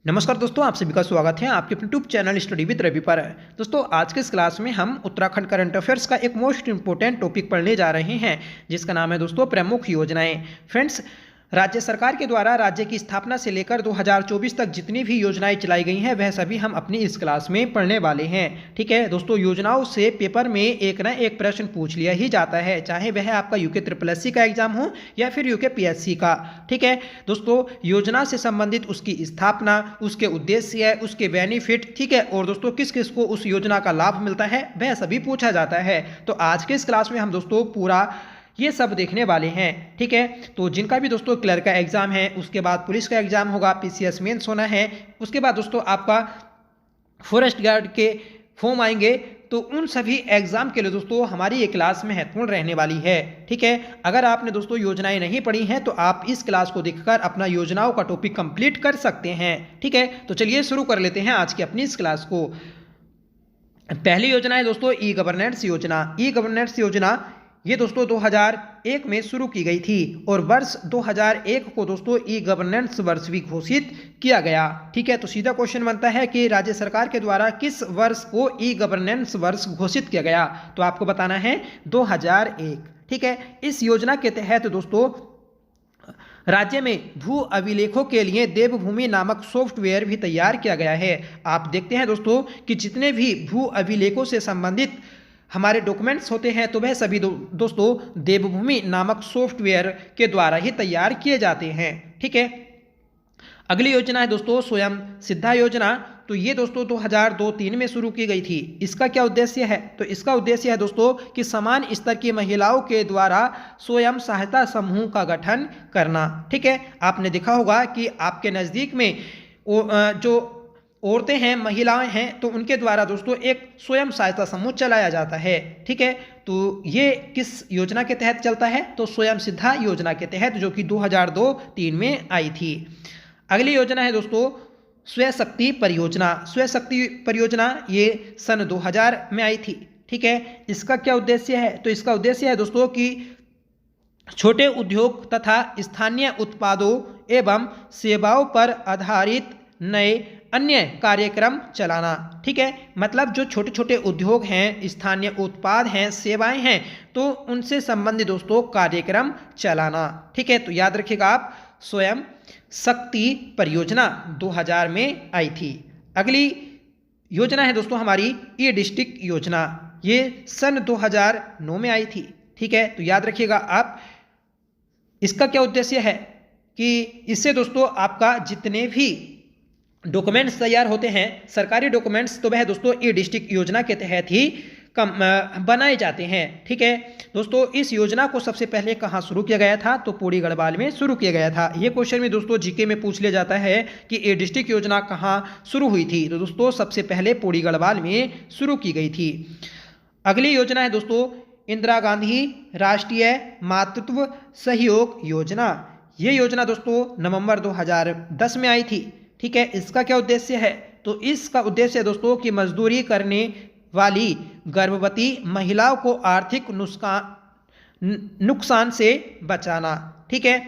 नमस्कार दोस्तों, आप सभी का स्वागत है आपके अपने YouTube channel study with Ravi पर। दोस्तों, आज के इस क्लास में हम उत्तराखंड करंट अफेयर्स का एक मोस्ट इंपॉर्टेंट टॉपिक पढ़ने जा रहे हैं, जिसका नाम है दोस्तों प्रमुख योजनाएं। फ्रेंड्स, राज्य सरकार के द्वारा राज्य की स्थापना से लेकर 2024 तक जितनी भी योजनाएं चलाई गई हैं वह सभी हम अपनी इस क्लास में पढ़ने वाले हैं। ठीक है दोस्तों, योजनाओं से पेपर में एक ना एक प्रश्न पूछ लिया ही जाता है, चाहे वह आपका यूके SSS का एग्जाम हो या फिर यूके PSC का। ठीक है दोस्तों, योजना से संबंधित उसकी स्थापना, उसके उद्देश्य, उसके बेनिफिट, ठीक है, और दोस्तों किस किस को उस योजना का लाभ मिलता है वह सभी पूछा जाता है। तो आज के इस क्लास में हम दोस्तों पूरा ये सब देखने वाले हैं। ठीक है, तो जिनका भी दोस्तों क्लर्क का एग्जाम है, उसके बाद पुलिस का एग्जाम होगा, PCS मेंस होना है, उसके बाद दोस्तों आपका फॉरेस्ट गार्ड के फॉर्म आएंगे, तो उन सभी एग्जाम के लिए दोस्तों हमारी ये क्लास महत्वपूर्ण रहने वाली है। ठीक है, अगर आपने दोस्तों योजनाएं नहीं पढ़ी हैं तो आप इस क्लास को देखकर अपना योजनाओं का टॉपिक कंप्लीट कर सकते हैं। ठीक है, तो चलिए शुरू कर लेते हैं आज की अपनी इस क्लास को। पहली योजना है दोस्तों ई गवर्नेंस योजना। ई गवर्नेंस योजना ये दोस्तों 2001 में शुरू की गई थी और वर्ष 2001 को दोस्तों ई गवर्नेंस वर्ष भी घोषित किया गया। ठीक है, तो सीधा क्वेश्चन बनता है कि राज्य सरकार के द्वारा किस वर्ष को ई गवर्नेंस वर्ष घोषित किया गया, तो आपको बताना है 2001। ठीक है, इस योजना के तहत दोस्तों राज्य में भू अभिलेखों के लिए देवभूमि नामक सॉफ्टवेयर भी तैयार किया गया है। आप देखते हैं दोस्तों कि जितने भी भू अभिलेखों से संबंधित हमारे डॉक्यूमेंट्स होते हैं तो वह सभी दोस्तों देवभूमि नामक सॉफ्टवेयर के द्वारा ही तैयार किए जाते हैं। ठीक है, अगली योजना है दोस्तों स्वयं सिद्धा योजना। तो ये दोस्तों 2002-03 में शुरू की गई थी। इसका क्या उद्देश्य है, तो इसका उद्देश्य है दोस्तों कि समान स्तर की महिलाओं के द्वारा स्वयं सहायता समूह का गठन करना। ठीक है, आपने देखा होगा कि आपके नज़दीक में जो औरतें हैं, महिलाएं हैं, तो उनके द्वारा दोस्तों एक स्वयं सहायता समूह चलाया जाता है। ठीक है, तो ये किस योजना के तहत चलता है, तो स्वयं सिद्धा योजना के तहत, जो कि 2002-03 में आई थी। अगली योजना है दोस्तों स्वशक्ति परियोजना। स्वशक्ति परियोजना ये सन 2000 में आई थी। ठीक है, इसका क्या उद्देश्य है, तो इसका उद्देश्य है दोस्तों कि छोटे उद्योग तथा स्थानीय उत्पादों एवं सेवाओं पर आधारित नए अन्य कार्यक्रम चलाना। ठीक है, मतलब जो छोटे छोटे उद्योग हैं, स्थानीय उत्पाद हैं, सेवाएं हैं, तो उनसे संबंधित दोस्तों कार्यक्रम चलाना। ठीक है, तो याद रखिएगा आप, स्वयं शक्ति परियोजना 2000 में आई थी। अगली योजना है दोस्तों हमारी ई डिस्ट्रिक्ट योजना। ये सन 2009 में आई थी। ठीक है, तो याद रखिएगा आप, इसका क्या उद्देश्य है कि इससे दोस्तों आपका जितने भी डॉक्यूमेंट्स तैयार होते हैं, सरकारी डॉक्यूमेंट्स, तो वह दोस्तों ई डिस्ट्रिक्ट योजना के तहत ही बनाए जाते हैं। ठीक है दोस्तों, इस योजना को सबसे पहले कहाँ शुरू किया गया था, तो पौड़ी गढ़वाल में शुरू किया गया था। ये क्वेश्चन में दोस्तों जीके में पूछ लिया जाता है कि ई डिस्ट्रिक्ट योजना कहाँ शुरू हुई थी, तो दोस्तों सबसे पहले पौड़ी गढ़वाल में शुरू की गई थी। अगली योजना है दोस्तों इंदिरा गांधी राष्ट्रीय मातृत्व सहयोग योजना। ये योजना दोस्तों नवंबर 2010 में आई थी। ठीक है, इसका क्या उद्देश्य है, तो इसका उद्देश्य है दोस्तों कि मजदूरी करने वाली गर्भवती महिलाओं को आर्थिक नुकसान से बचाना। ठीक है,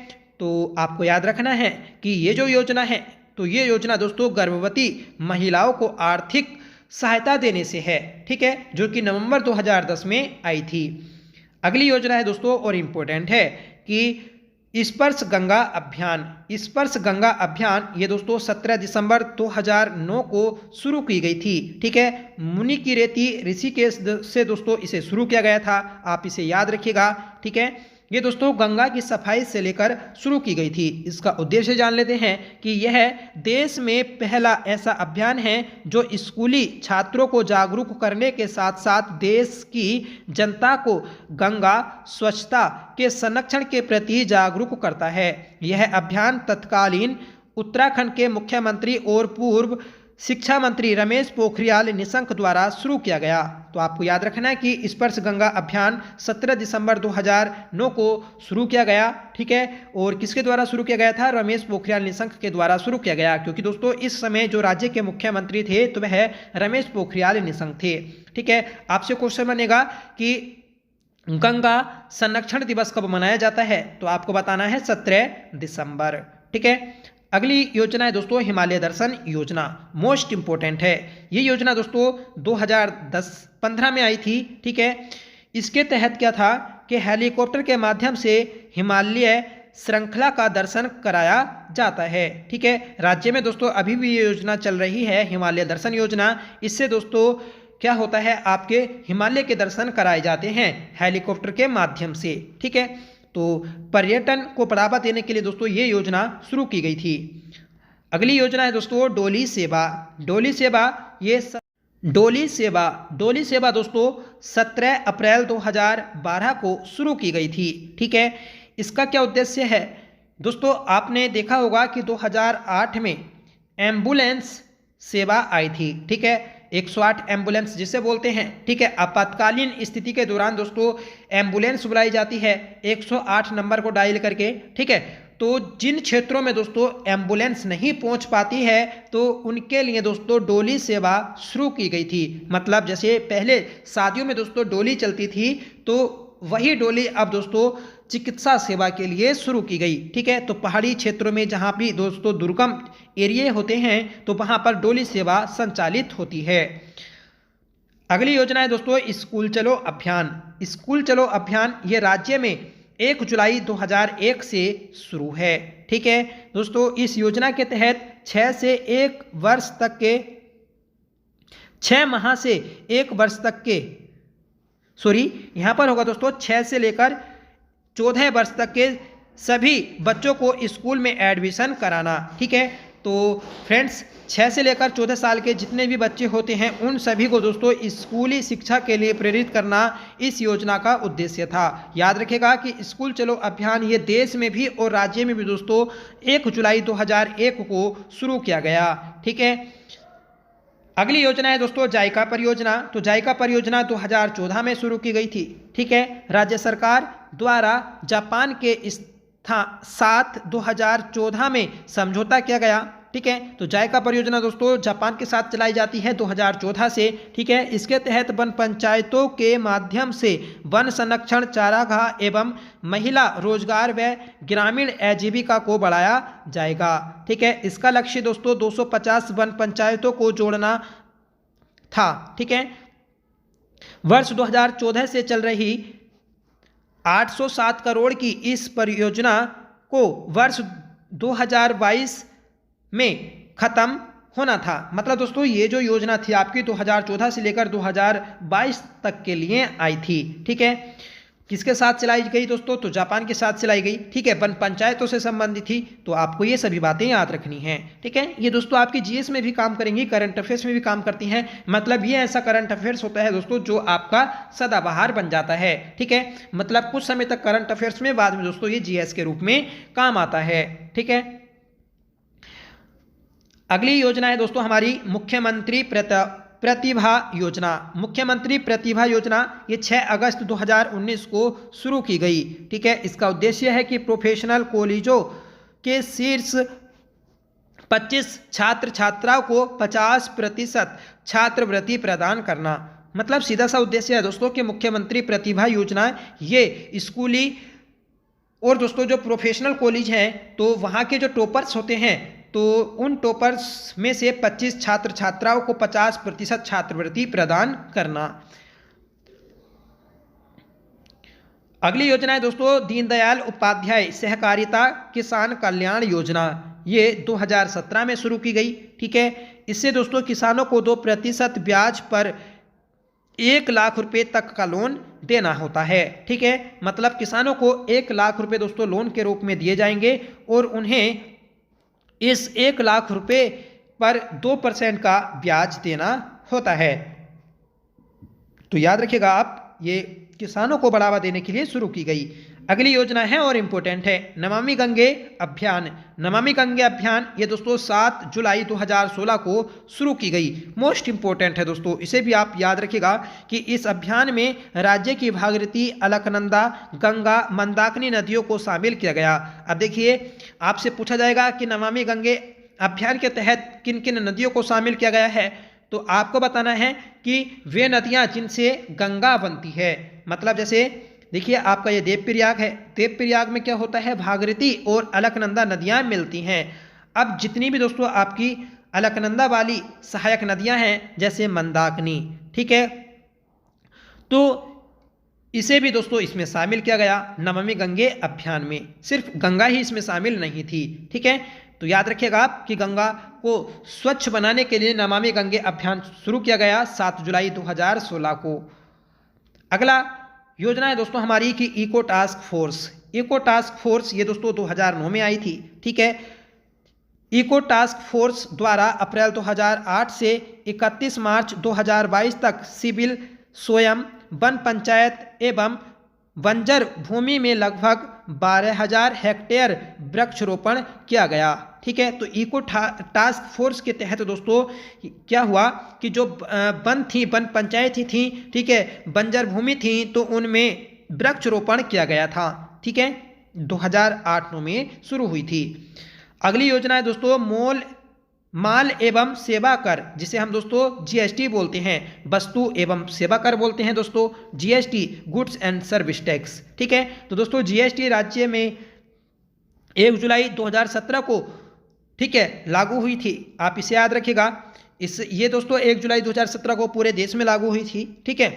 तो आपको याद रखना है कि ये जो योजना है, तो ये योजना दोस्तों गर्भवती महिलाओं को आर्थिक सहायता देने से है। ठीक है, जो कि नवंबर 2010 में आई थी। अगली योजना है दोस्तों और इम्पोर्टेंट है कि स्पर्श गंगा अभियान। स्पर्श गंगा अभियान ये दोस्तों 17 दिसंबर 2009 को शुरू की गई थी। ठीक है, मुनि की रेती ऋषिकेश से दोस्तों इसे शुरू किया गया था, आप इसे याद रखिएगा। ठीक है, ये दोस्तों गंगा की सफाई से लेकर शुरू की गई थी। इसका उद्देश्य जान लेते हैं कि यह देश में पहला ऐसा अभियान है जो स्कूली छात्रों को जागरूक करने के साथ साथ देश की जनता को गंगा स्वच्छता के संरक्षण के प्रति जागरूक करता है। यह अभियान तत्कालीन उत्तराखंड के मुख्यमंत्री और पूर्व शिक्षा मंत्री रमेश पोखरियाल निशंक द्वारा शुरू किया गया। तो आपको याद रखना है कि स्पर्श गंगा अभियान 17 दिसंबर 2009 को शुरू किया गया। ठीक है, और किसके द्वारा शुरू किया गया था, रमेश पोखरियाल निशंक के द्वारा शुरू किया गया, क्योंकि दोस्तों इस समय जो राज्य के मुख्यमंत्री थे तो वह रमेश पोखरियाल निशंक थे। ठीक है, आपसे क्वेश्चन बनेगा कि गंगा संरक्षण दिवस कब मनाया जाता है, तो आपको बताना है 17 दिसंबर। ठीक है, अगली योजना है दोस्तों हिमालय दर्शन योजना, मोस्ट इंपॉर्टेंट है। ये योजना दोस्तों 2010-15 में आई थी, ठीक है। इसके तहत क्या था कि हेलीकॉप्टर के माध्यम से हिमालय श्रृंखला का दर्शन कराया जाता है, ठीक है। राज्य में दोस्तों अभी भी ये योजना चल रही है, हिमालय दर्शन योजना। इससे दोस्तों क्या होता है, आपके हिमालय के दर्शन कराए जाते हैं हेलीकॉप्टर के माध्यम से, ठीक है। तो पर्यटन को बढ़ावा देने के लिए दोस्तों ये योजना शुरू की गई थी। अगली योजना है दोस्तों डोली सेवा। डोली सेवा दोस्तों 17 अप्रैल 2012 को शुरू की गई थी, ठीक है। इसका क्या उद्देश्य है दोस्तों, आपने देखा होगा कि 2008 में एम्बुलेंस सेवा आई थी, ठीक है। 108 एम्बुलेंस जिसे बोलते हैं, ठीक है। आपातकालीन स्थिति के दौरान दोस्तों एम्बुलेंस बुलाई जाती है 108 नंबर को डायल करके, ठीक है। तो जिन क्षेत्रों में दोस्तों एम्बुलेंस नहीं पहुंच पाती है तो उनके लिए दोस्तों डोली सेवा शुरू की गई थी। मतलब जैसे पहले शादियों में दोस्तों डोली चलती थी, तो वही डोली अब दोस्तों चिकित्सा सेवा के लिए शुरू की गई, ठीक है। तो पहाड़ी क्षेत्रों में जहाँ भी दोस्तों दुर्गम एरिया होते हैं तो वहाँ पर डोली सेवा संचालित होती है। अगली योजना है दोस्तों स्कूल चलो अभियान। स्कूल चलो अभियान ये राज्य में 1 जुलाई 2001 से शुरू है, ठीक है दोस्तों। इस योजना के तहत 6 माह से 1 वर्ष तक के यहाँ पर होगा दोस्तों 6 से लेकर 14 वर्ष तक के सभी बच्चों को स्कूल में एडमिशन कराना, ठीक है। तो फ्रेंड्स 6 से लेकर 14 साल के जितने भी बच्चे होते हैं उन सभी को दोस्तों स्कूली शिक्षा के लिए प्रेरित करना इस योजना का उद्देश्य था। याद रखेगा कि स्कूल चलो अभियान ये देश में भी और राज्य में भी दोस्तों 1 जुलाई 2001 को शुरू किया गया, ठीक है। अगली योजना है दोस्तों जायका परियोजना। तो जायका परियोजना 2014 में शुरू की गई थी, ठीक है। राज्य सरकार द्वारा जापान के साथ 2014 में समझौता किया गया, ठीक है। तो जायका परियोजना दोस्तों जापान के साथ चलाई जाती है 2014 से, ठीक है। इसके तहत वन पंचायतों के माध्यम से वन संरक्षण, चारागाह एवं महिला रोजगार व ग्रामीण आजीविका को बढ़ाया जाएगा, ठीक है। इसका लक्ष्य दोस्तों 250 वन पंचायतों को जोड़ना था, ठीक है। वर्ष 2014 से चल रही 807 करोड़ की इस परियोजना को वर्ष 2022 में खत्म होना था। मतलब दोस्तों ये जो योजना थी आपकी 2014 से लेकर 2022 तक के लिए आई थी, ठीक है। किसके साथ चलाई गई दोस्तों, तो जापान के साथ चलाई गई, ठीक है। वन पंचायतों से संबंधित थी। तो आपको ये सभी बातें याद रखनी हैं, ठीक है। ये दोस्तों आपकी जीएस में भी काम करेंगी, करंट अफेयर्स में भी काम करती हैं। मतलब ये ऐसा करंट अफेयर्स होता है दोस्तों जो आपका सदाबहार बन जाता है, ठीक है। मतलब कुछ समय तक करंट अफेयर्स में, बाद में दोस्तों ये जीएस के रूप में काम आता है, ठीक है। अगली योजना है दोस्तों हमारी मुख्यमंत्री प्रतिभा योजना। मुख्यमंत्री प्रतिभा योजना ये 6 अगस्त 2019 को शुरू की गई, ठीक है। इसका उद्देश्य है कि प्रोफेशनल कॉलेजों के शीर्ष 25 छात्र छात्राओं को 50% छात्रवृत्ति प्रदान करना। मतलब सीधा सा उद्देश्य है दोस्तों कि मुख्यमंत्री प्रतिभा योजना ये स्कूली और दोस्तों जो प्रोफेशनल कॉलेज हैं तो वहाँ के जो टॉपर्स होते हैं तो उन टॉपर्स में से 25 छात्र छात्राओं को 50% छात्रवृत्ति प्रदान करना। अगली योजना है दोस्तों दीनदयाल उपाध्याय सहकारिता किसान कल्याण योजना। ये 2017 में शुरू की गई, ठीक है। इससे दोस्तों किसानों को 2% ब्याज पर 1 लाख रुपए तक का लोन देना होता है, ठीक है। मतलब किसानों को 1 लाख रुपए दोस्तों लोन के रूप में दिए जाएंगे और उन्हें इस 1 लाख रुपए पर 2% का ब्याज देना होता है। तो याद रखिएगा आप, ये किसानों को बढ़ावा देने के लिए शुरू की गई। अगली योजना है और इम्पोर्टेंट है नमामि गंगे अभियान। नमामि गंगे अभियान ये दोस्तों 7 जुलाई 2016 को शुरू की गई। मोस्ट इंपॉर्टेंट है दोस्तों, इसे भी आप याद रखिएगा कि इस अभियान में राज्य की भागीरथी, अलकनंदा, गंगा, मंदाकिनी नदियों को शामिल किया गया। अब देखिए आपसे पूछा जाएगा कि नमामि गंगे अभियान के तहत किन किन नदियों को शामिल किया गया है, तो आपको बताना है कि वे नदियाँ जिनसे गंगा बनती है। मतलब जैसे देखिए आपका ये देवप्रयाग है, देवप्रयाग में क्या होता है भागीरथी और अलकनंदा नदियाँ मिलती हैं। अब जितनी भी दोस्तों आपकी अलकनंदा वाली सहायक नदियां हैं जैसे मंदाकिनी, ठीक है, तो इसे भी दोस्तों इसमें शामिल किया गया नमामि गंगे अभियान में। सिर्फ गंगा ही इसमें शामिल नहीं थी, ठीक है। तो याद रखिएगा आप कि गंगा को स्वच्छ बनाने के लिए नमामि गंगे अभियान शुरू किया गया 7 जुलाई 2016 को। अगला योजना है दोस्तों हमारी कि eco task force. Eco task force ये दोस्तों 2009 में आई थी, ठीक है। इको टास्क फोर्स द्वारा अप्रैल 2008 से 31 मार्च 2022 तक सिविल, स्वयं, वन पंचायत एवं बंजर भूमि में लगभग 12,000 हेक्टेयर वृक्षारोपण किया गया, ठीक है। तो इको टास्क फोर्स के तहत दोस्तों क्या हुआ कि जो वन थी, वन पंचायत थी, ठीक है, बंजर भूमि थी, तो उनमें वृक्षारोपण किया गया था, ठीक है। 2008 में शुरू हुई थी। अगली योजना है दोस्तों माल एवं सेवा कर, जिसे हम दोस्तों जीएसटी बोलते हैं, वस्तु एवं सेवा कर बोलते हैं दोस्तों, GST, goods and service tax, ठीक है। तो दोस्तों जीएसटी राज्य में 1 जुलाई 2017 को, ठीक है, लागू हुई थी। आप इसे याद रखिएगा। ये दोस्तों 1 जुलाई 2017 को पूरे देश में लागू हुई थी, ठीक है।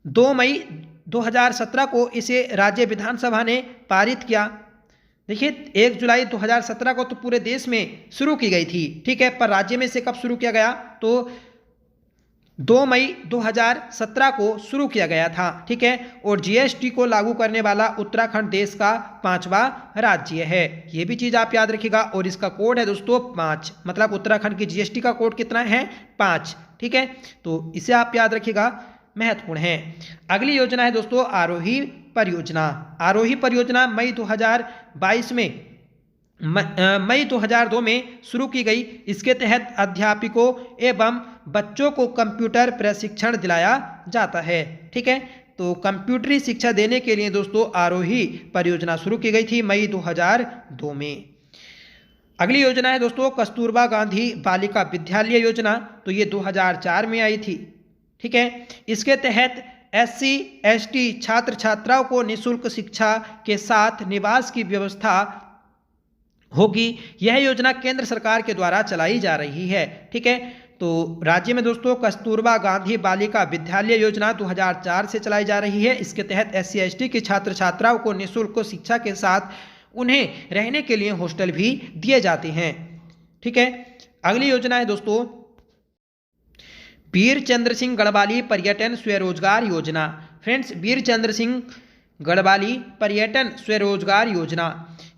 2 मई 2017 को इसे राज्य विधानसभा ने पारित किया। देखिए 1 जुलाई 2017 को तो पूरे देश में शुरू की गई थी, ठीक है, पर राज्य में से कब शुरू किया गया, तो 2 मई 2017 को शुरू किया गया था, ठीक है। और जीएसटी को लागू करने वाला उत्तराखंड देश का 5वां राज्य है। ये भी चीज़ आप याद रखिएगा। और इसका कोड है दोस्तों 5, मतलब उत्तराखंड की जीएसटी का कोड कितना है, 5, ठीक है। तो इसे आप याद रखिएगा, महत्वपूर्ण है। अगली योजना है दोस्तों आरोही परियोजना। आरोही परियोजना मई 2022 में मई 2002 में शुरू की गई। इसके तहत अध्यापकों एवं बच्चों को कंप्यूटर प्रशिक्षण दिलाया जाता है, ठीक है। तो कंप्यूटरी शिक्षा देने के लिए दोस्तों आरोही परियोजना शुरू की गई थी मई 2002 में। अगली योजना है दोस्तों कस्तूरबा गांधी बालिका विद्यालय योजना। तो ये 2004 में आई थी, ठीक है। इसके तहत SC ST छात्र छात्राओं को निःशुल्क शिक्षा के साथ निवास की व्यवस्था होगी। यह योजना केंद्र सरकार के द्वारा चलाई जा रही है, ठीक है। तो राज्य में दोस्तों कस्तूरबा गांधी बालिका विद्यालय योजना 2004 से चलाई जा रही है। इसके तहत SC ST के छात्र छात्राओं को निःशुल्क शिक्षा के साथ उन्हें रहने के लिए हॉस्टल भी दिए जाते हैं, ठीक है। अगली योजना है दोस्तों वीर चंद्र सिंह गढ़वाली पर्यटन स्वरोजगार योजना। फ्रेंड्स, वीर चंद्र सिंह गढ़वाली पर्यटन स्वरोजगार योजना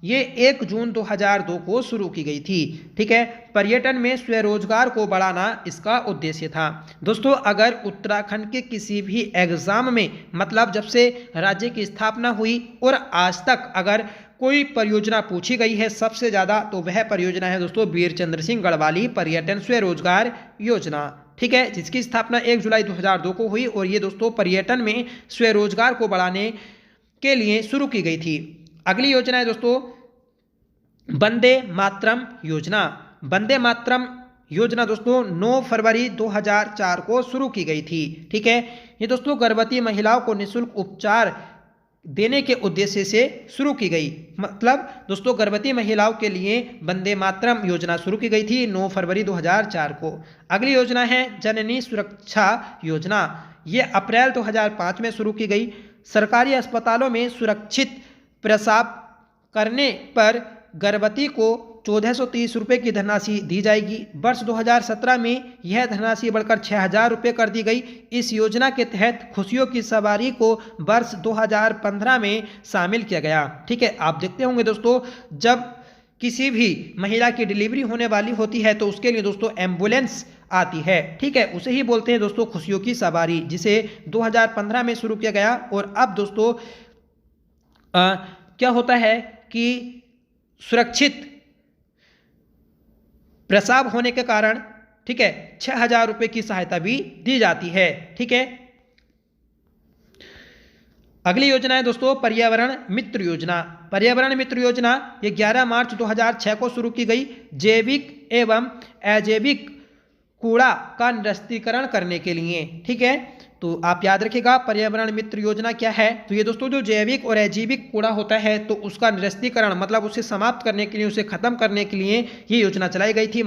ये 1 जून 2002 को शुरू की गई थी, ठीक है। पर्यटन में स्वरोजगार को बढ़ाना इसका उद्देश्य था। दोस्तों अगर उत्तराखंड के किसी भी एग्जाम में, मतलब जब से राज्य की स्थापना हुई और आज तक अगर कोई परियोजना पूछी गई है सबसे ज़्यादा, तो वह परियोजना है दोस्तों वीर चंद्र सिंह गढ़वाली पर्यटन स्वरोजगार योजना, ठीक है, जिसकी स्थापना 1 जुलाई 2002 को हुई। और ये दोस्तों पर्यटन में स्वरोजगार को बढ़ाने के लिए शुरू की गई थी। अगली योजना है दोस्तों वंदे मातरम योजना। वंदे मातरम योजना दोस्तों 9 फरवरी 2004 को शुरू की गई थी, ठीक है। ये दोस्तों गर्भवती महिलाओं को निःशुल्क उपचार देने के उद्देश्य से शुरू की गई। मतलब दोस्तों गर्भवती महिलाओं के लिए वंदे मातरम योजना शुरू की गई थी 9 फरवरी 2004 को। अगली योजना है जननी सुरक्षा योजना। ये अप्रैल 2005 में शुरू की गई। सरकारी अस्पतालों में सुरक्षित प्रसव करने पर गर्भवती को 1430 रुपये की धनराशि दी जाएगी। वर्ष 2017 में यह धनराशि बढ़कर 6000 रुपये कर दी गई। इस योजना के तहत खुशियों की सवारी को वर्ष 2015 में शामिल किया गया, ठीक है। आप देखते होंगे दोस्तों जब किसी भी महिला की डिलीवरी होने वाली होती है तो उसके लिए दोस्तों एम्बुलेंस आती है, ठीक है, उसे ही बोलते हैं दोस्तों खुशियों की सवारी, जिसे 2015 में शुरू किया गया। और अब दोस्तों क्या होता है कि सुरक्षित प्रसव होने के कारण, ठीक है, 6000 रुपये की सहायता भी दी जाती है, ठीक है। अगली योजना है दोस्तों पर्यावरण मित्र योजना। पर्यावरण मित्र योजना ये 11 मार्च 2006 को शुरू की गई। जैविक एवं अजैविक कूड़ा का निरस्तीकरण करने के लिए, ठीक है। तो आप याद रखिएगा पर्यावरण मित्र योजना क्या है। तो ये दोस्तों जो जैविक और अजैविक कूड़ा होता है तो उसका निरस्तीकरण मतलब उसे समाप्त करने के लिए, उसे खत्म करने के लिए ये योजना चलाई गई थी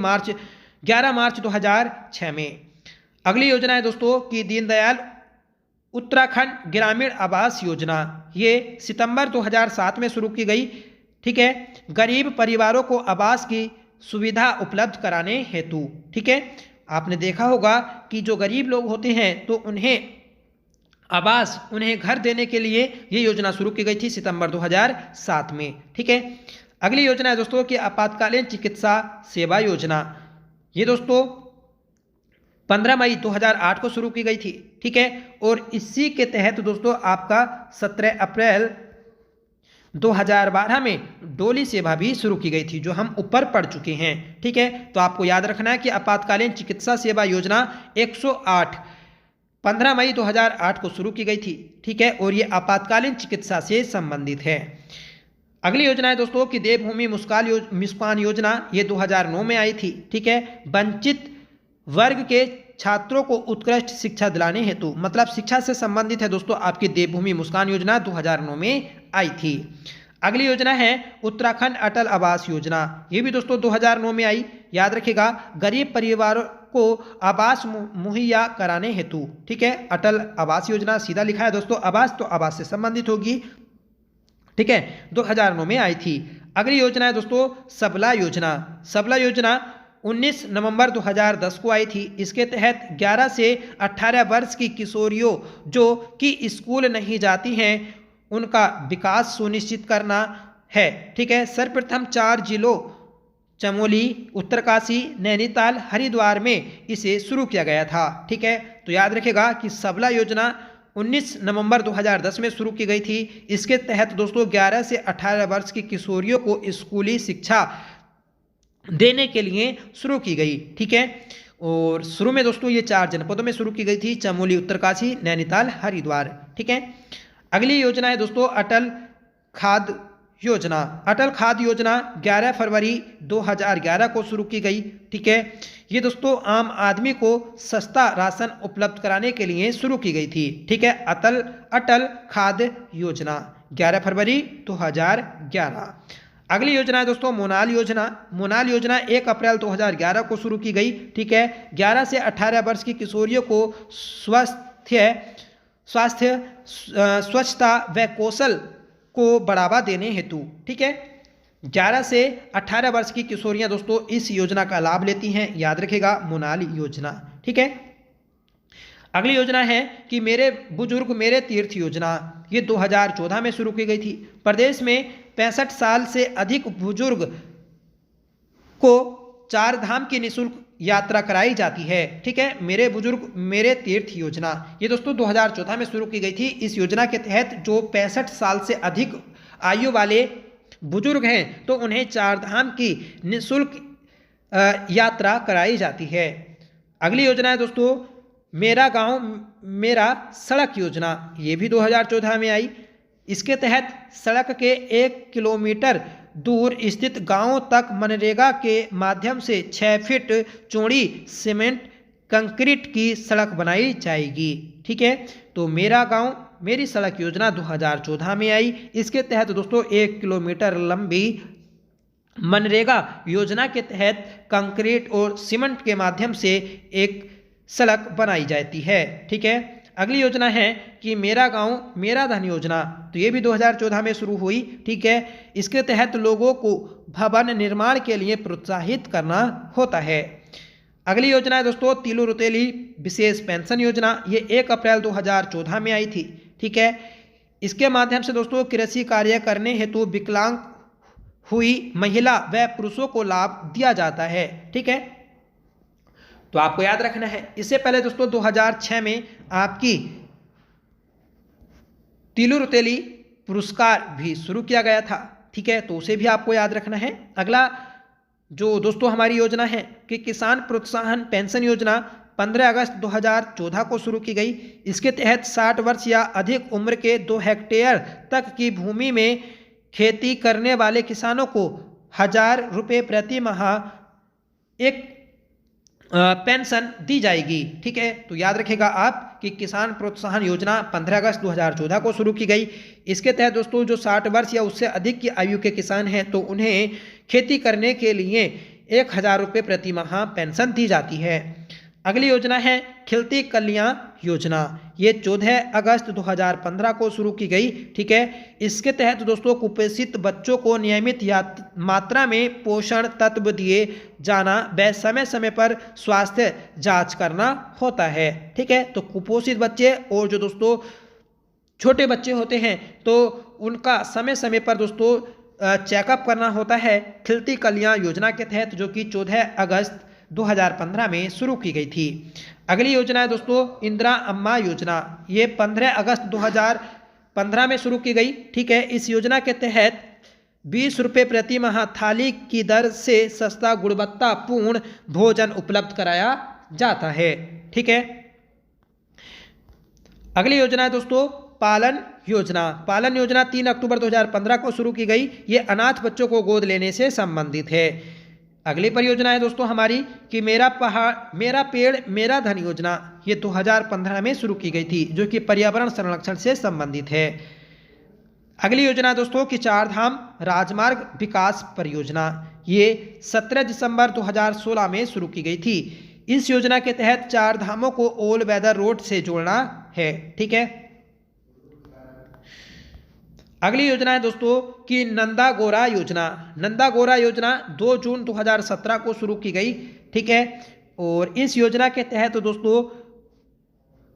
11 मार्च 2006 में। अगली योजना है दोस्तों कि दीनदयाल उत्तराखंड ग्रामीण आवास योजना। ये सितंबर 2007 में शुरू की गई। ठीक है, गरीब परिवारों को आवास की सुविधा उपलब्ध कराने हेतु। ठीक है, आपने देखा होगा कि जो गरीब लोग होते हैं तो उन्हें आवास, उन्हें घर देने के लिए ये योजना शुरू की गई थी सितंबर 2007 में। ठीक है, अगली योजना है दोस्तों कि आपातकालीन चिकित्सा सेवा योजना। ये दोस्तों 15 मई 2008 को शुरू की गई थी। ठीक है, और इसी के तहत दोस्तों आपका 17 अप्रैल 2012 में डोली सेवा भी शुरू की गई थी, जो हम ऊपर पढ़ चुके हैं। ठीक है, तो आपको याद रखना है कि आपातकालीन चिकित्सा सेवा योजना 108 15 मई 2008 को शुरू की गई थी। ठीक है, और ये आपातकालीन चिकित्सा से संबंधित है। अगली योजना है दोस्तों कि देवभूमि मुस्कान योजना। ये 2009 में आई थी। ठीक है, वंचित वर्ग के छात्रों को उत्कृष्ट शिक्षा दिलाने हेतु, मतलब शिक्षा से संबंधित है दोस्तों आपकी देवभूमि मुस्कान योजना 2009 में आई थी। अगली योजना है उत्तराखंड अटल आवास योजना। ये भी दोस्तों 2009 में आई। याद रखिएगा गरीब परिवारों को आवास मुहैया कराने हेतु। ठीक है, अटल आवास योजना सीधा लिखा है दोस्तों, आवास तो आवास से संबंधित होगी। ठीक है, 2009 में आई थी। अगली योजना है दोस्तों सबला योजना। सबला योजना 19 नवंबर 2010 को आई थी। इसके तहत 11 से 18 वर्ष की किशोरियों जो कि स्कूल नहीं जाती हैं उनका विकास सुनिश्चित करना है। ठीक है, सर्वप्रथम 4 जिलों चमोली, उत्तरकाशी, नैनीताल, हरिद्वार में इसे शुरू किया गया था। ठीक है, तो याद रखिएगा कि सबला योजना 19 नवंबर 2010 में शुरू की गई थी। इसके तहत दोस्तों 11 से 18 वर्ष की किशोरियों को स्कूली शिक्षा देने के लिए शुरू की गई। ठीक है, और शुरू में दोस्तों ये 4 जनपदों में शुरू की गई थी, चमोली, उत्तरकाशी, नैनीताल, हरिद्वार। ठीक है, अगली योजना है दोस्तों अटल खाद्य योजना। अटल खाद्य योजना 11 फरवरी 2011 को शुरू की गई। ठीक है, ये दोस्तों आम आदमी को सस्ता राशन उपलब्ध कराने के लिए शुरू की गई थी। ठीक है, अटल खाद्य योजना 11 फरवरी 2011। अगली योजना है दोस्तों मोनाल योजना। मोनाल योजना 1 अप्रैल 2011 को शुरू की गई। ठीक है, 11 से 18 वर्ष की किशोरियों को स्वास्थ्य स्वच्छता व कौशल को बढ़ावा देने हेतु। ठीक है, 11 से 18 वर्ष की किशोरियां दोस्तों इस योजना का लाभ लेती हैं। याद रखिएगा मोनाल योजना। ठीक है, अगली योजना है कि मेरे बुजुर्ग मेरे तीर्थ योजना। ये 2014 में शुरू की गई थी। प्रदेश में 65 साल से अधिक बुजुर्ग को 4 धाम की निःशुल्क यात्रा कराई जाती है। ठीक है, मेरे बुजुर्ग मेरे तीर्थ योजना ये दोस्तों 2014 में शुरू की गई थी। इस योजना के तहत जो 65 साल से अधिक आयु वाले बुजुर्ग हैं तो उन्हें 4 धाम की निःशुल्क यात्रा कराई जाती है। अगली योजना है दोस्तों मेरा गांव मेरा सड़क योजना। ये भी 2014 में आई। इसके तहत सड़क के 1 किलोमीटर दूर स्थित गांवों तक मनरेगा के माध्यम से 6 फीट चौड़ी सीमेंट कंक्रीट की सड़क बनाई जाएगी। ठीक है, तो मेरा गांव मेरी सड़क योजना 2014 में आई। इसके तहत दोस्तों 1 किलोमीटर लंबी मनरेगा योजना के तहत कंक्रीट और सीमेंट के माध्यम से एक सड़क बनाई जाती है। ठीक है, अगली योजना है कि मेरा गांव मेरा धन योजना। तो ये भी 2014 में शुरू हुई। ठीक है, इसके तहत लोगों को भवन निर्माण के लिए प्रोत्साहित करना होता है। अगली योजना है दोस्तों तिलु रुतेली विशेष पेंशन योजना। ये 1 अप्रैल 2014 में आई थी। ठीक है, इसके माध्यम से दोस्तों कृषि कार्य करने हेतु विकलांग हुई महिला व पुरुषों को लाभ दिया जाता है। ठीक है, तो आपको याद रखना है। इससे पहले दोस्तों 2006 में आपकी तिलु रुतेली पुरस्कार भी शुरू किया गया था। ठीक है, तो उसे भी आपको याद रखना है। अगला जो दोस्तों हमारी योजना है कि किसान प्रोत्साहन पेंशन योजना 15 अगस्त 2014 को शुरू की गई। इसके तहत 60 वर्ष या अधिक उम्र के 2 हेक्टेयर तक की भूमि में खेती करने वाले किसानों को 1000 रुपये प्रति माह एक पेंशन दी जाएगी। ठीक है, तो याद रखिएगा आप कि किसान प्रोत्साहन योजना 15 अगस्त 2014 को शुरू की गई। इसके तहत दोस्तों जो 60 वर्ष या उससे अधिक की आयु के किसान हैं तो उन्हें खेती करने के लिए 1000 रुपये प्रति माह पेंशन दी जाती है। अगली योजना है खिलती कलियां योजना। ये 14 अगस्त 2015 को शुरू की गई। ठीक है, इसके तहत दोस्तों कुपोषित बच्चों को नियमित मात्रा में पोषण तत्व दिए जाना व समय समय पर स्वास्थ्य जांच करना होता है। ठीक है, तो कुपोषित बच्चे और जो दोस्तों छोटे बच्चे होते हैं तो उनका समय समय पर दोस्तों चेकअप करना होता है खिलती कलियां योजना के तहत, जो कि 14 अगस्त 2015 में शुरू की गई थी। अगली योजना है दोस्तों इंदिरा अम्मा योजना। ये 15 अगस्त 2015 में शुरू की गई। ठीक है, इस योजना के तहत 20 रुपये प्रति माह थाली की दर से सस्ता गुणवत्तापूर्ण भोजन उपलब्ध कराया जाता है। ठीक है, अगली योजना है दोस्तों पालन योजना। पालन योजना 3 अक्टूबर 2015 को शुरू की गई। ये अनाथ बच्चों को गोद लेने से संबंधित है। अगली परियोजना है दोस्तों हमारी कि मेरा पेड़ मेरा धन योजना। ये 2015 में शुरू की गई थी, जो कि पर्यावरण संरक्षण से संबंधित है। अगली योजना दोस्तों कि चार धाम राजमार्ग विकास परियोजना। ये 17 दिसंबर 2016 में शुरू की गई थी। इस योजना के तहत चार धामों को ऑल वेदर रोड से जोड़ना है। ठीक है, अगली योजना है दोस्तों कि नंदा गोरा योजना। नंदा गोरा योजना 2 जून 2017 को शुरू की गई। ठीक है, और इस योजना के तहत दोस्तों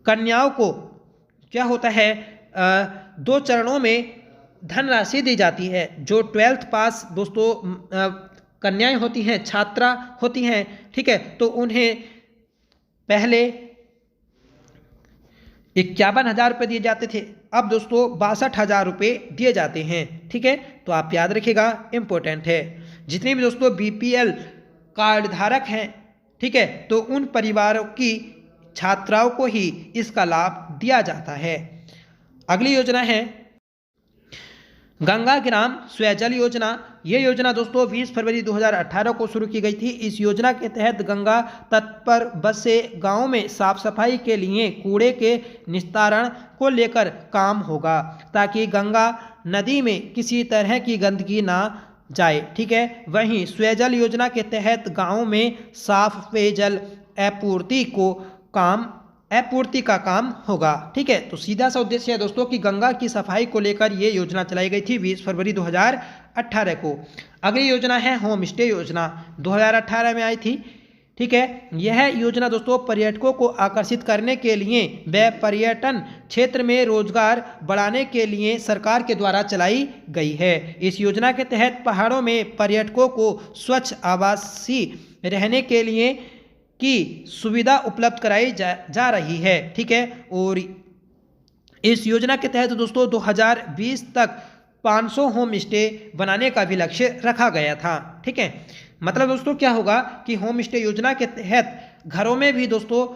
कन्याओं को क्या होता है 2 चरणों में धनराशि दी जाती है। जो 12th पास दोस्तों कन्याएं होती हैं, छात्रा होती हैं, ठीक है, तो उन्हें पहले 51,000 रुपये दिए जाते थे, अब दोस्तों 62,000 रुपये दिए जाते हैं। ठीक है, तो आप याद रखिएगा, इंपॉर्टेंट है। जितने भी दोस्तों BPL कार्ड धारक हैं, ठीक है, तो उन परिवारों की छात्राओं को ही इसका लाभ दिया जाता है। अगली योजना है गंगा ग्राम स्वजल योजना। ये योजना दोस्तों 20 फरवरी 2018 को शुरू की गई थी। इस योजना के तहत गंगा तट पर बसे गांव में साफ सफाई के लिए कूड़े के निस्तारण को लेकर काम होगा, ताकि गंगा नदी में किसी तरह की गंदगी ना जाए। ठीक है, वहीं स्वजल योजना के तहत गांव में साफ पेयजल आपूर्ति का काम होगा। ठीक है, तो सीधा सा उद्देश्य है दोस्तों कि गंगा की सफाई को लेकर ये योजना चलाई गई थी 20 फरवरी 2018 को। अगली योजना है होम स्टे योजना, 2018 में आई थी। ठीक है, यह योजना दोस्तों पर्यटकों को आकर्षित करने के लिए व पर्यटन क्षेत्र में रोजगार बढ़ाने के लिए सरकार के द्वारा चलाई गई है। इस योजना के तहत पहाड़ों में पर्यटकों को स्वच्छ आवासीय रहने के लिए की सुविधा उपलब्ध कराई जा रही है। ठीक है, और इस योजना के तहत दोस्तों 2020 तक 500 होम स्टे बनाने का भी लक्ष्य रखा गया था। ठीक है, मतलब दोस्तों क्या होगा कि होम स्टे योजना के तहत घरों में भी दोस्तों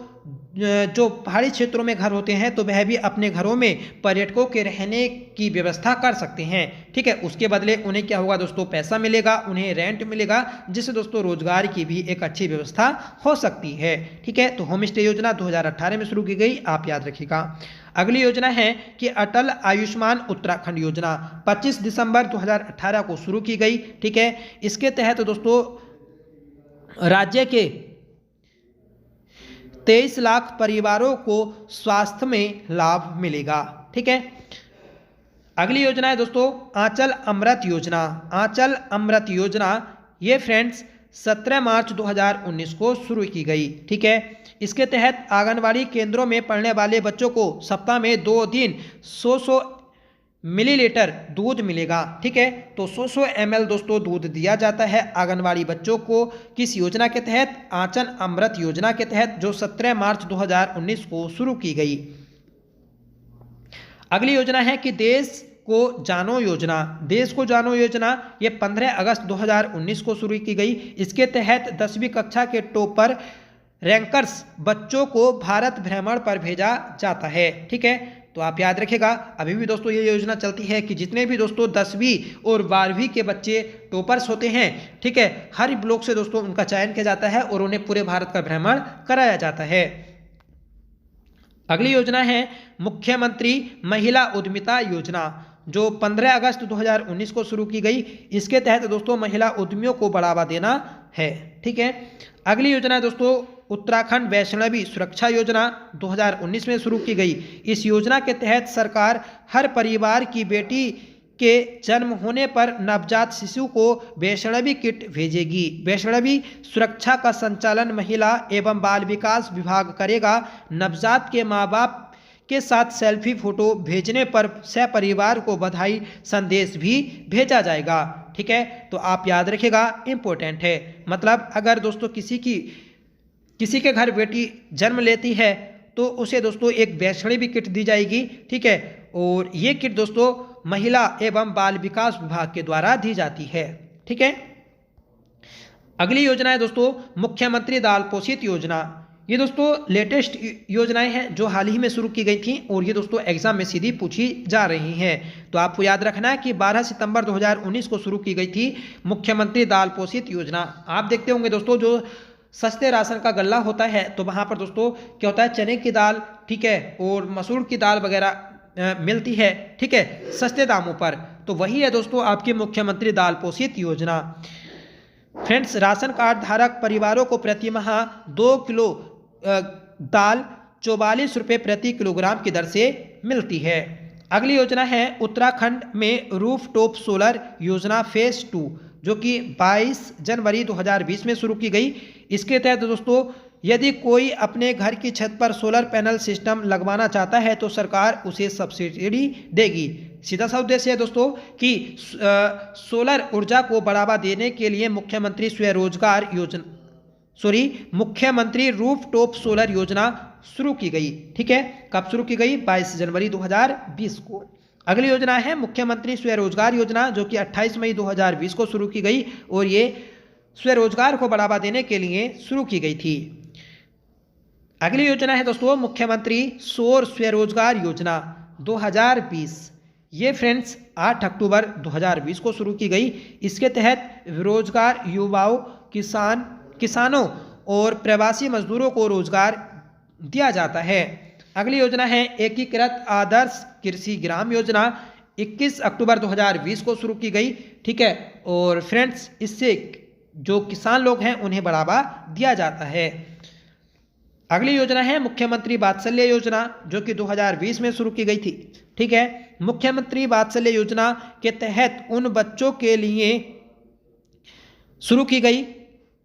जो पहाड़ी क्षेत्रों में घर होते हैं तो वह भी अपने घरों में पर्यटकों के रहने की व्यवस्था कर सकते हैं। ठीक है, उसके बदले उन्हें क्या होगा दोस्तों, पैसा मिलेगा, उन्हें रेंट मिलेगा, जिससे दोस्तों रोजगार की भी एक अच्छी व्यवस्था हो सकती है। ठीक है, तो होम स्टे योजना 2018 में शुरू की गई, आप याद रखिएगा। अगली योजना है कि अटल आयुष्मान उत्तराखंड योजना, 25 दिसंबर 2018 को शुरू की गई। ठीक है, इसके तहत दोस्तों राज्य के 23 लाख परिवारों को स्वास्थ्य में लाभ मिलेगा। ठीक है, अगली योजना है दोस्तों आंचल अमृत योजना। आंचल अमृत योजना ये फ्रेंड्स 17 मार्च 2019 को शुरू की गई। ठीक है, इसके तहत आंगनवाड़ी केंद्रों में पढ़ने वाले बच्चों को सप्ताह में 2 दिन 100 मिलीलीटर दूध मिलेगा। ठीक है, तो 100 ml दोस्तों दूध दिया जाता है आंगनवाड़ी बच्चों को। किस योजना के तहत? आंचल अमृत योजना के तहत, जो 17 मार्च 2019 को शुरू की गई। अगली योजना है कि देश को जानो योजना। देश को जानो योजना ये 15 अगस्त 2019 को शुरू की गई। इसके तहत 10वीं कक्षा के टॉपर रैंकर्स बच्चों को भारत भ्रमण पर भेजा जाता है। ठीक है, तो आप याद रखिएगा अभी भी दोस्तों ये योजना चलती है कि जितने भी दोस्तों 10वीं और 12वीं के बच्चे टॉपर्स होते हैं, ठीक है, हर ब्लॉक से दोस्तों उनका चयन किया जाता है और उन्हें पूरे भारत का भ्रमण कराया जाता है। अगली योजना है मुख्यमंत्री महिला उद्यमिता योजना, जो 15 अगस्त 2019 को शुरू की गई। इसके तहत दोस्तों महिला उद्यमियों को बढ़ावा देना है, ठीक है। अगली योजना है दोस्तों उत्तराखंड वैष्णवी सुरक्षा योजना, 2019 में शुरू की गई। इस योजना के तहत सरकार हर परिवार की बेटी के जन्म होने पर नवजात शिशु को वैष्णवी किट भेजेगी। वैष्णवी सुरक्षा का संचालन महिला एवं बाल विकास विभाग करेगा। नवजात के माँ बाप के साथ सेल्फी फोटो भेजने पर सहपरिवार को बधाई संदेश भी भेजा जाएगा, ठीक है। तो आप याद रखिएगा, इंपॉर्टेंट है। मतलब अगर दोस्तों किसी के घर बेटी जन्म लेती है तो उसे दोस्तों एक वैष्णवी किट दी जाएगी, ठीक है। और ये किट दोस्तों महिला एवं बाल विकास विभाग के द्वारा दी जाती है, ठीक है। अगली योजना है दोस्तों मुख्यमंत्री दाल पोषित योजना। ये दोस्तों लेटेस्ट योजनाएं हैं जो हाल ही में शुरू की गई थी और ये दोस्तों एग्जाम में सीधी पूछी जा रही हैं। तो आपको याद रखना है कि 12 सितंबर 2019 को शुरू की गई थी मुख्यमंत्री दाल पोषित योजना। आप देखते होंगे दोस्तों जो सस्ते राशन का गल्ला होता है तो वहाँ पर दोस्तों क्या होता है, चने की दाल, ठीक है, और मसूर की दाल वगैरह मिलती है, ठीक है, सस्ते दामों पर। तो वही है दोस्तों आपकी मुख्यमंत्री दाल पोषित योजना। फ्रेंड्स, राशन कार्ड धारक परिवारों को प्रति माह 2 किलो दाल 44 रुपये प्रति किलोग्राम की दर से मिलती है। अगली योजना है उत्तराखंड में रूफ टॉप सोलर योजना फेज 2, जो कि 22 जनवरी 2020 में शुरू की गई। इसके तहत दोस्तों यदि कोई अपने घर की छत पर सोलर पैनल सिस्टम लगवाना चाहता है तो सरकार उसे सब्सिडी देगी। सीधा सा उद्देश्य है दोस्तों कि सोलर ऊर्जा को बढ़ावा देने के लिए मुख्यमंत्री रूफ टॉप सोलर योजना शुरू की गई, ठीक है। कब शुरू की गई? 22 जनवरी 2020 को। अगली योजना है मुख्यमंत्री स्वरोजगार योजना, जो कि 28 मई 2020 को शुरू की गई और ये स्वरोजगार को बढ़ावा देने के लिए शुरू की गई थी। अगली योजना है दोस्तों मुख्यमंत्री सौर स्वरोजगार योजना 2020। ये फ्रेंड्स 8 अक्टूबर 2020 को शुरू की गई। इसके तहत रोजगार युवाओं, किसानों और प्रवासी मजदूरों को रोजगार दिया जाता है। अगली योजना है एकीकृत आदर्श कृषि ग्राम योजना, 21 अक्टूबर 2020 को शुरू की गई, ठीक है। और फ्रेंड्स इससे जो किसान लोग हैं उन्हें बढ़ावा दिया जाता है। अगली योजना है मुख्यमंत्री वात्सल्य योजना, जो कि 2020 में शुरू की गई थी, ठीक है। मुख्यमंत्री वात्सल्य योजना के तहत उन बच्चों के लिए शुरू की गई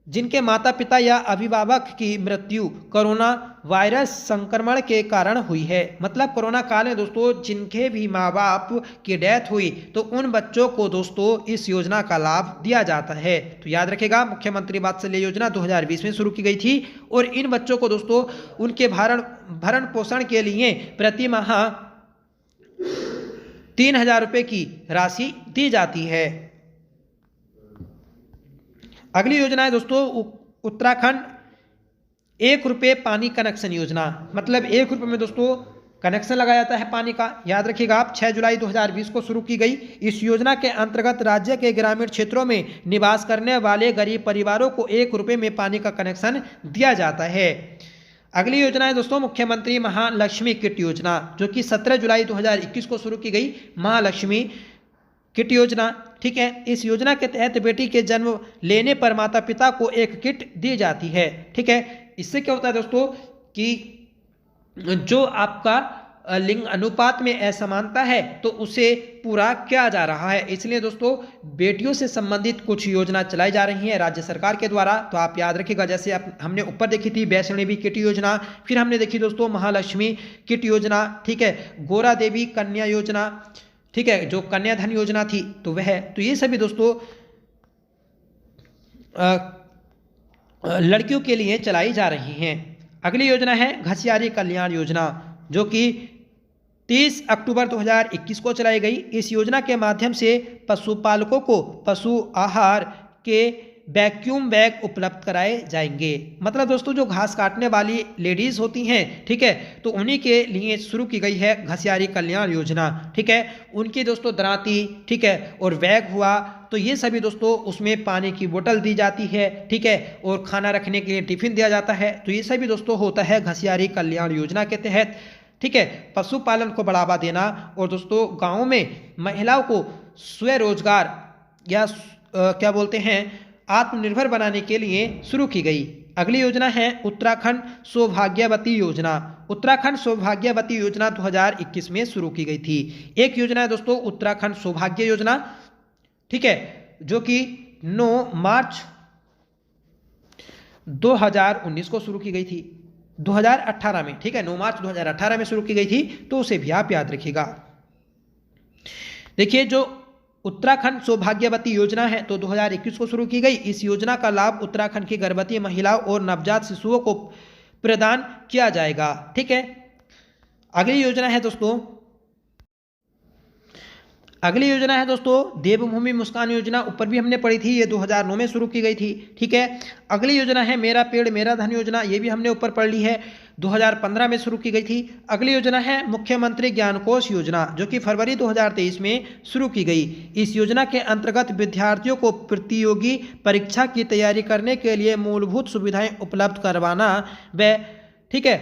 जिनके माता पिता या अभिभावक की मृत्यु कोरोना वायरस संक्रमण के कारण हुई है। मतलब कोरोना काल में दोस्तों जिनके भी माँ बाप की डेथ हुई तो उन बच्चों को दोस्तों इस योजना का लाभ दिया जाता है। तो याद रखेगा मुख्यमंत्री वात्सल्य योजना 2020 में शुरू की गई थी और इन बच्चों को दोस्तों उनके भरण पोषण के लिए प्रति माह 3000 रुपये की राशि दी जाती है। अगली योजना है दोस्तों उत्तराखंड 1 रुपये पानी कनेक्शन योजना। मतलब 1 रुपये में दोस्तों कनेक्शन लगाया जाता है पानी का। याद रखिएगा आप 6 जुलाई 2020 को शुरू की गई। इस योजना के अंतर्गत राज्य के ग्रामीण क्षेत्रों में निवास करने वाले गरीब परिवारों को 1 रुपये में पानी का कनेक्शन दिया जाता है। अगली योजना है दोस्तों मुख्यमंत्री महालक्ष्मी किट योजना, जो कि 17 जुलाई 2021 को शुरू की गई। महालक्ष्मी किट योजना, ठीक है। इस योजना के तहत बेटी के जन्म लेने पर माता पिता को एक किट दी जाती है, ठीक है। इससे क्या होता है दोस्तों कि जो आपका लिंग अनुपात में असमानता है तो उसे पूरा किया जा रहा है। इसलिए दोस्तों बेटियों से संबंधित कुछ योजना चलाई जा रही है राज्य सरकार के द्वारा। तो आप याद रखिएगा, जैसे हमने ऊपर देखी थी वैष्णवी किट योजना, फिर हमने देखी दोस्तों महालक्ष्मी किट योजना, ठीक है। गोरा देवी कन्या योजना, ठीक है, जो कन्याधन योजना थी तो वह, तो ये सभी दोस्तों लड़कियों के लिए चलाई जा रही हैं। अगली योजना है घसियारी कल्याण योजना, जो कि 30 अक्टूबर 2021 को चलाई गई। इस योजना के माध्यम से पशुपालकों को पशु आहार के वैक्यूम बैग उपलब्ध कराए जाएंगे। मतलब दोस्तों जो घास काटने वाली लेडीज होती हैं, ठीक है, तो उन्हीं के लिए शुरू की गई है घसियारी कल्याण योजना, ठीक है। उनकी दोस्तों दरांती, ठीक है, और बैग हुआ, तो ये सभी दोस्तों उसमें पानी की बोतल दी जाती है, ठीक है, और खाना रखने के लिए टिफिन दिया जाता है। तो ये सभी दोस्तों होता है घसियारी कल्याण योजना के तहत, ठीक है। पशुपालन को बढ़ावा देना और दोस्तों गाँव में महिलाओं को स्वरोजगार या क्या बोलते हैं आत्मनिर्भर बनाने के लिए शुरू की गई। अगली योजना है उत्तराखंड सौभाग्यवती योजना। उत्तराखंड सौभाग्यवती योजना 2021 में शुरू की गई थी। एक योजना है दोस्तों उत्तराखंड सौभाग्य योजना, ठीक है, जो कि 9 मार्च 2019 को शुरू की गई थी, 2018 में, ठीक है, 9 मार्च 2018 में शुरू की गई थी, तो उसे भी आप याद रखिएगा। देखिए जो उत्तराखंड सौभाग्यवती योजना है तो 2021 को शुरू की गई। इस योजना का लाभ उत्तराखंड की गर्भवती महिलाओं और नवजात शिशुओं को प्रदान किया जाएगा, ठीक है। अगली योजना है दोस्तों देवभूमि मुस्कान योजना, ऊपर भी हमने पढ़ी थी, ये 2009 में शुरू की गई थी, ठीक है। अगली योजना है मेरा पेड़ मेरा धन योजना, ये भी हमने ऊपर पढ़ ली है, 2015 में शुरू की गई थी। अगली योजना है मुख्यमंत्री ज्ञान कोश योजना, जो कि फरवरी 2023 में शुरू की गई। इस योजना के अंतर्गत विद्यार्थियों को प्रतियोगी परीक्षा की तैयारी करने के लिए मूलभूत सुविधाएं उपलब्ध करवाना व, ठीक है,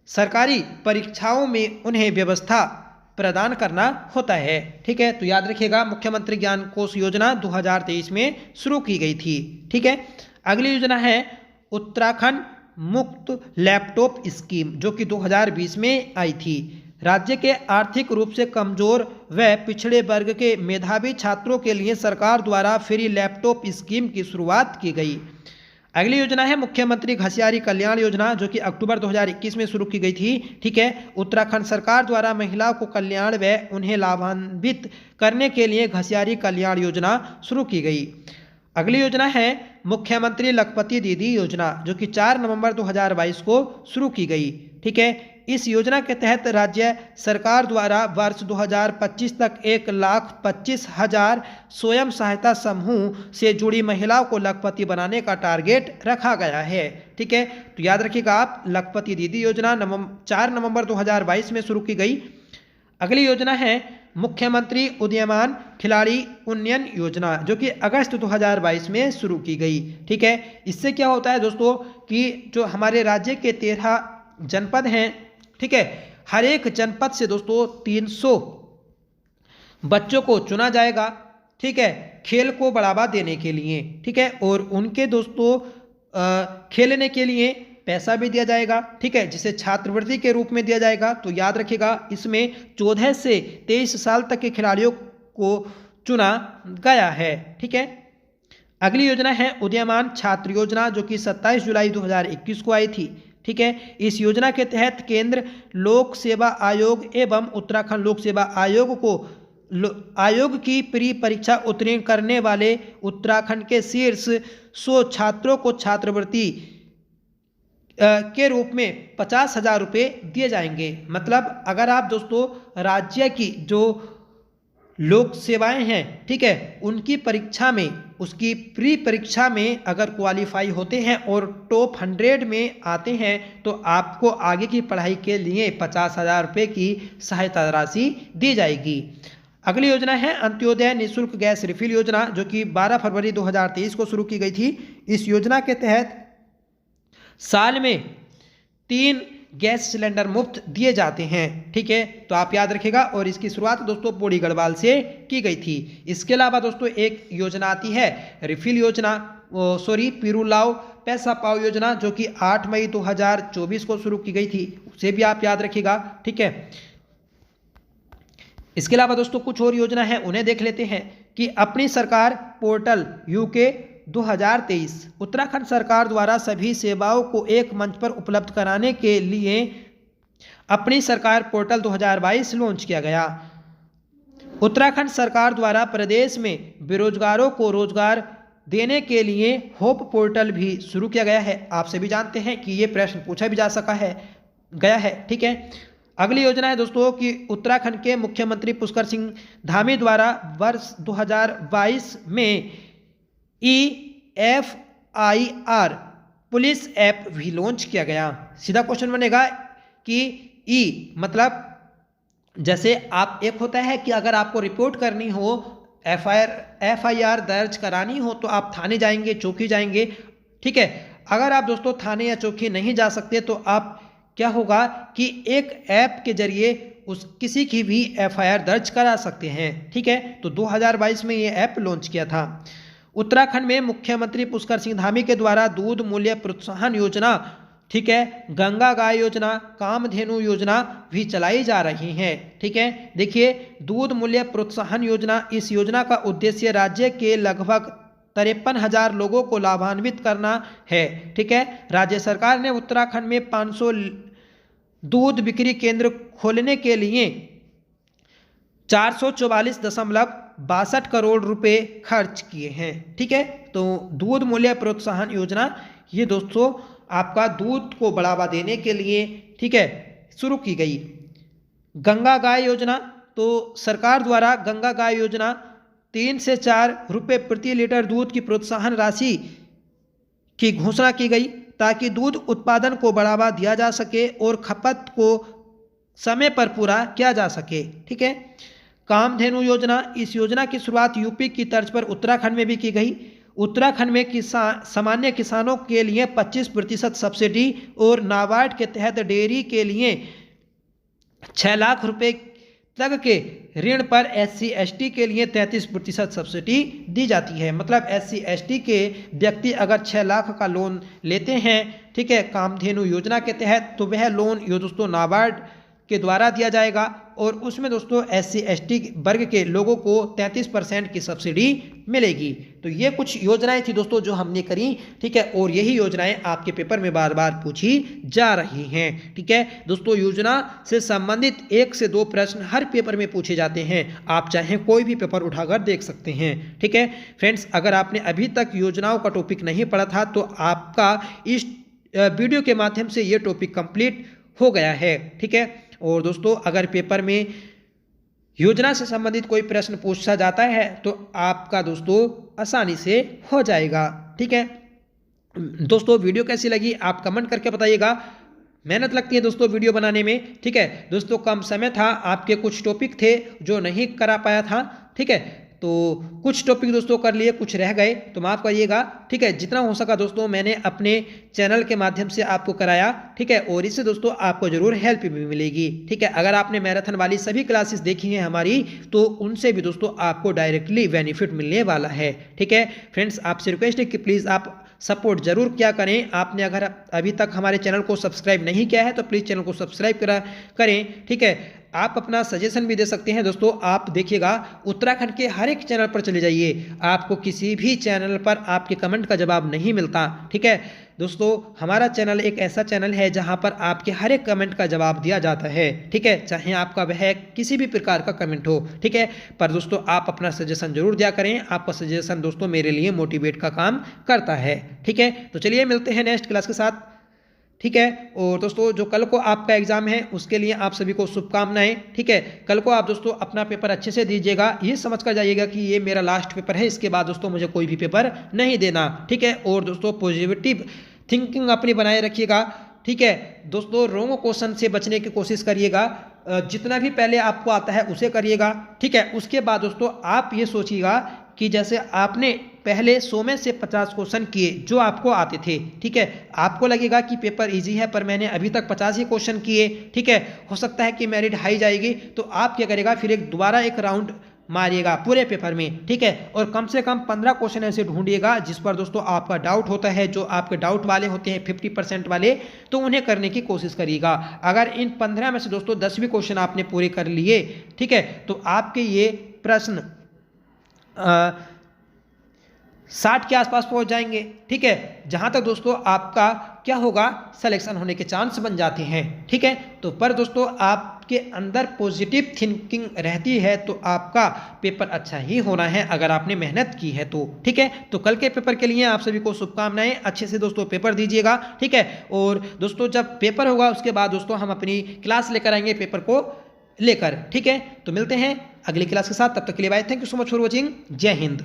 सरकारी परीक्षाओं में उन्हें व्यवस्था प्रदान करना होता है, ठीक है। तो याद रखिएगा मुख्यमंत्री ज्ञान कोश योजना 2023 में शुरू की गई थी, ठीक है। अगली योजना है उत्तराखंड मुक्त लैपटॉप स्कीम, जो कि 2020 में आई थी। राज्य के आर्थिक रूप से कमजोर व पिछड़े वर्ग के मेधावी छात्रों के लिए सरकार द्वारा फ्री लैपटॉप स्कीम की शुरुआत की गई। अगली योजना है मुख्यमंत्री घसियारी कल्याण योजना, जो कि अक्टूबर 2021 में शुरू की गई थी, ठीक है। उत्तराखंड सरकार द्वारा महिलाओं को कल्याण व उन्हें लाभान्वित करने के लिए घसियारी कल्याण योजना शुरू की गई। अगली योजना है मुख्यमंत्री लखपति दीदी योजना, जो कि 4 नवंबर 2022 को शुरू की गई, ठीक है। इस योजना के तहत राज्य सरकार द्वारा वर्ष 2025 तक 1,25,000 स्वयं सहायता समूह से जुड़ी महिलाओं को लखपति बनाने का टारगेट रखा गया है, ठीक है। तो याद रखिएगा आप लखपति दीदी योजना 4 नवंबर 2022 में शुरू की गई। अगली योजना है मुख्यमंत्री उदीयमान खिलाड़ी उन्नयन योजना, जो कि अगस्त 2022 में शुरू की गई, ठीक है। इससे क्या होता है दोस्तों कि जो हमारे राज्य के 13 जनपद हैं, ठीक है, हर एक जनपद से दोस्तों 300 बच्चों को चुना जाएगा, ठीक है, खेल को बढ़ावा देने के लिए, ठीक है, और उनके दोस्तों खेलने के लिए पैसा भी दिया जाएगा, ठीक है, जिसे छात्रवृत्ति के रूप में दिया जाएगा। तो याद रखिएगा इसमें 14 से 23 साल तक के खिलाड़ियों को चुना गया है, ठीक है। अगली योजना है उदीयमान छात्र योजना, जो कि 27 जुलाई 2021 को आई थी, ठीक है। इस योजना के तहत केंद्र लोक सेवा आयोग एवं उत्तराखंड लोक सेवा आयोग की प्री परीक्षा उत्तीर्ण करने वाले उत्तराखंड के शीर्ष 100 छात्रों को छात्रवृत्ति के रूप में 50,000 रुपये दिए जाएंगे। मतलब अगर आप दोस्तों राज्य की जो लोक सेवाएं हैं, ठीक है, उनकी परीक्षा में, उसकी प्री परीक्षा में अगर क्वालिफाई होते हैं और टॉप 100 में आते हैं तो आपको आगे की पढ़ाई के लिए 50,000 रुपये की सहायता राशि दी जाएगी। अगली योजना है अंत्योदय निःशुल्क गैस रिफिल योजना, जो कि 12 फरवरी 2023 को शुरू की गई थी। इस योजना के तहत साल में 3 गैस सिलेंडर मुफ्त दिए जाते हैं, ठीक है। तो आप याद रखिएगा, और इसकी शुरुआत दोस्तों पौड़ी गढ़वाल से की गई थी। इसके अलावा दोस्तों एक योजना आती है रिफिल योजना, पीरूलाव पैसा पाओ योजना, जो कि 8 मई 2024 को शुरू की गई थी, उसे भी आप याद रखिएगा, ठीक है। इसके अलावा दोस्तों कुछ और योजना है, उन्हें देख लेते हैं कि अपनी सरकार पोर्टल यूके 2023 उत्तराखंड सरकार द्वारा सभी सेवाओं को एक मंच पर उपलब्ध कराने के लिए अपनी सरकार पोर्टल 2022 लॉन्च किया गया। उत्तराखंड सरकार द्वारा प्रदेश में बेरोजगारों को रोजगार देने के लिए होप पोर्टल भी शुरू किया गया है। आप सभी जानते हैं कि ये प्रश्न पूछा भी जा गया है, ठीक है। अगली योजना है दोस्तों कि उत्तराखंड के मुख्यमंत्री पुष्कर सिंह धामी द्वारा वर्ष 2022 में FIR पुलिस ऐप भी लॉन्च किया गया। सीधा क्वेश्चन बनेगा कि ई मतलब जैसे आप एक होता है कि अगर आपको रिपोर्ट करनी हो, FIR दर्ज करानी हो तो आप थाने जाएंगे, चौकी जाएंगे। ठीक है, अगर आप दोस्तों थाने या चौकी नहीं जा सकते तो आप क्या होगा कि एक ऐप के जरिए उस किसी की भी FIR दर्ज करा सकते हैं। ठीक है, तो 2022 में ये ऐप लॉन्च किया था। उत्तराखंड में मुख्यमंत्री पुष्कर सिंह धामी के द्वारा दूध मूल्य प्रोत्साहन योजना, ठीक है, गंगा गाय योजना, कामधेनु योजना भी चलाई जा रही है। ठीक है, देखिए दूध मूल्य प्रोत्साहन योजना, इस योजना का उद्देश्य राज्य के लगभग 53,000 लोगों को लाभान्वित करना है। ठीक है, राज्य सरकार ने उत्तराखंड में 500 दूध बिक्री केंद्र खोलने के लिए 444.62 करोड़ रुपए खर्च किए हैं। ठीक है, तो दूध मूल्य प्रोत्साहन योजना ये दोस्तों आपका दूध को बढ़ावा देने के लिए, ठीक है, शुरू की गई। गंगा गाय योजना, तो सरकार द्वारा गंगा गाय योजना 3 से 4 रुपये प्रति लीटर दूध की प्रोत्साहन राशि की घोषणा की गई ताकि दूध उत्पादन को बढ़ावा दिया जा सके और खपत को समय पर पूरा किया जा सके। ठीक है, कामधेनु योजना, इस योजना की शुरुआत यूपी की तर्ज पर उत्तराखंड में भी की गई। उत्तराखंड में सामान्य किसानों के लिए 25% सब्सिडी और नाबार्ड के तहत डेयरी के लिए 6 लाख रुपए तक के ऋण पर SC/ST के लिए 33% सब्सिडी दी जाती है। मतलब SC/ST के व्यक्ति अगर 6 लाख का लोन लेते हैं, ठीक है, कामधेनु योजना के तहत, तो वह लोन ये दोस्तों नाबार्ड के द्वारा दिया जाएगा और उसमें दोस्तों SC/ST वर्ग के लोगों को 33% की सब्सिडी मिलेगी। तो ये कुछ योजनाएं थी दोस्तों जो हमने करी। ठीक है, और यही योजनाएं आपके पेपर में बार बार पूछी जा रही हैं। ठीक है दोस्तों, योजना से संबंधित 1 से 2 प्रश्न हर पेपर में पूछे जाते हैं। आप चाहें कोई भी पेपर उठाकर देख सकते हैं। ठीक है फ्रेंड्स, अगर आपने अभी तक योजनाओं का टॉपिक नहीं पढ़ा था तो आपका इस वीडियो के माध्यम से ये टॉपिक कंप्लीट हो गया है। ठीक है, और दोस्तों अगर पेपर में योजना से संबंधित कोई प्रश्न पूछा जाता है तो आपका दोस्तों आसानी से हो जाएगा। ठीक है दोस्तों, वीडियो कैसी लगी आप कमेंट करके बताइएगा। मेहनत लगती है दोस्तों वीडियो बनाने में। ठीक है दोस्तों, कम समय था, आपके कुछ टॉपिक थे जो नहीं करा पाया था। ठीक है, तो कुछ टॉपिक दोस्तों कर लिए, कुछ रह गए तो माफ़ करिएगा। ठीक है, जितना हो सका दोस्तों मैंने अपने चैनल के माध्यम से आपको कराया। ठीक है, और इससे दोस्तों आपको जरूर हेल्प भी मिलेगी। ठीक है, अगर आपने मैराथन वाली सभी क्लासेस देखी हैं हमारी तो उनसे भी दोस्तों आपको डायरेक्टली बेनिफिट मिलने वाला है। ठीक है फ्रेंड्स, आपसे रिक्वेस्ट है कि प्लीज़ आप सपोर्ट जरूर क्या करें। आपने अगर अभी तक हमारे चैनल को सब्सक्राइब नहीं किया है तो प्लीज़ चैनल को सब्सक्राइब करें। ठीक है, आप अपना सजेशन भी दे सकते हैं दोस्तों। आप देखिएगा उत्तराखंड के हर एक चैनल पर चले जाइए, आपको किसी भी चैनल पर आपके कमेंट का जवाब नहीं मिलता। ठीक है दोस्तों, हमारा चैनल एक ऐसा चैनल है जहां पर आपके हर एक कमेंट का जवाब दिया जाता है। ठीक है, चाहे आपका वह किसी भी प्रकार का कमेंट हो। ठीक है, पर दोस्तों आप अपना सजेशन जरूर दिया करें। आपका सजेशन दोस्तों मेरे लिए मोटिवेट का काम करता है। ठीक है, तो चलिए मिलते हैं नेक्स्ट क्लास के साथ। ठीक है, और दोस्तों जो कल को आपका एग्जाम है उसके लिए आप सभी को शुभकामनाएं। ठीक है, कल को आप दोस्तों अपना पेपर अच्छे से दीजिएगा, ये समझ कर जाइएगा कि ये मेरा लास्ट पेपर है, इसके बाद दोस्तों मुझे कोई भी पेपर नहीं देना। ठीक है, और दोस्तों पॉजिटिव थिंकिंग अपनी बनाए रखिएगा। ठीक है दोस्तों, रॉन्ग क्वेश्चन से बचने की कोशिश करिएगा, जितना भी पहले आपको आता है उसे करिएगा। ठीक है, उसके बाद दोस्तों आप ये सोचिएगा कि जैसे आपने पहले 100 में से 50 क्वेश्चन किए जो आपको आते थे। ठीक है, आपको लगेगा कि पेपर इजी है पर मैंने अभी तक 50 ही क्वेश्चन किए। ठीक है, हो सकता है कि मेरिट हाई जाएगी, तो आप क्या करेगा फिर दोबारा एक राउंड मारिएगा पूरे पेपर में। ठीक है, और कम से कम 15 क्वेश्चन ऐसे ढूंढिएगा जिस पर दोस्तों आपका डाउट होता है, जो आपके डाउट वाले होते हैं 50% वाले, तो उन्हें करने की कोशिश करिएगा। अगर इन 15 में से दोस्तों 10 भी क्वेश्चन आपने पूरे कर लिए, ठीक है, तो आपके ये प्रश्न 60 के आसपास पहुंच जाएंगे। ठीक है, जहां तक दोस्तों आपका क्या होगा सिलेक्शन होने के चांस बन जाते हैं। ठीक है, तो पर दोस्तों आपके अंदर पॉजिटिव थिंकिंग रहती है तो आपका पेपर अच्छा ही होना है अगर आपने मेहनत की है तो। ठीक है, तो कल के पेपर के लिए आप सभी को शुभकामनाएं। अच्छे से दोस्तों पेपर दीजिएगा। ठीक है, और दोस्तों जब पेपर होगा उसके बाद दोस्तों हम अपनी क्लास लेकर आएंगे पेपर को लेकर। ठीक है, तो मिलते हैं अगली क्लास के साथ, तब तक के लिए bye. Thank you so much for watching. जय हिंद।